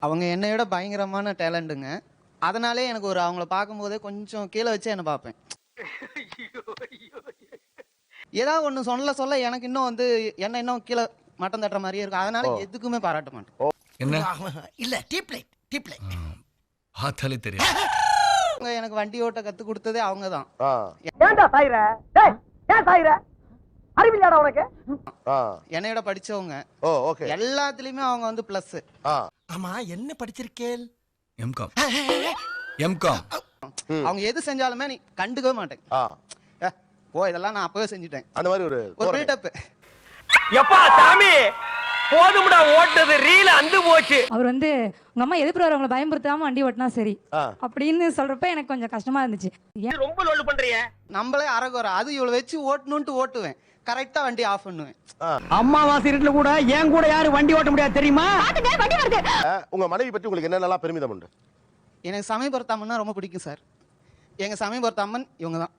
அவங்க என்னை விட பயங்கரமான டேலண்ட்டுங்க. அதனாலே எனக்கு ஒரு அவங்கள பார்க்கும்போதே கொஞ்சம் கீழ வச்சு என்ன பார்ப்பேன். ஏதாவது ஒண்ணு சொல்ல எனக்கு இன்னும் வந்து என்ன இன்னும் கீழ மட்டம் தட்டுற மாதிரியே இருக்கும். அதனால எதுக்குமே பாராட்ட மாட்டேன். என்ன இல்ல டீப் லைட் பார்த்தாலே தெரியும். அவங்க எனக்கு வண்டி ஓட்ட கத்து கொடுத்ததே அவங்க தான். ஏன்டா சாயிர? டேய் ஏன் சாயிர? அறிவில்லாடா உனக்கு? என்னை விட படிச்சவங்க. ஓகே. எல்லாத்துலயுமே அவங்க வந்து பிளஸ். ஆமா என்ன படிச்சிருக்கேள்? எம்காம். எம்காம். அவங்க எது செஞ்சாலுமே நீ கண்டுக்கவே மாட்டேன். ஓ இதெல்லாம் நான் அப்பவே செஞ்சுட்டேன். அந்த மாதிரி ஒரு பில்டப். எப்பா சாமி போதும்டா ஓட்டது ரீல அந்து போச்சு. அவர் வந்து உங்க அம்மா எதுக்கு அவங்கள பயமுறுத்தாம வண்டி ஓட்டினா சரி அப்படின்னு சொல்றப்ப எனக்கு கொஞ்சம் கஷ்டமா இருந்துச்சு. ரொம்ப லோல் பண்றிய. நம்மளே அரகுற அது இவ்வளவு வச்சு ஓட்டணும்னு ஓட்டுவேன். கரெக்டா வண்டி ஆஃப் பண்ணுவேன். அம்மாவாசி இருட்டுல கூட ஏன் கூட யாரு வண்டி ஓட்ட முடியாது தெரியுமா? உங்க மனைவி பத்தி உங்களுக்கு என்னென்னலாம் பெருமிதம் உண்டு? எனக்கு சமயபுரத்தம்மன்னா ரொம்ப பிடிக்கும் சார். எங்க சமயபுரத்தம்மன் இவங்க தான்.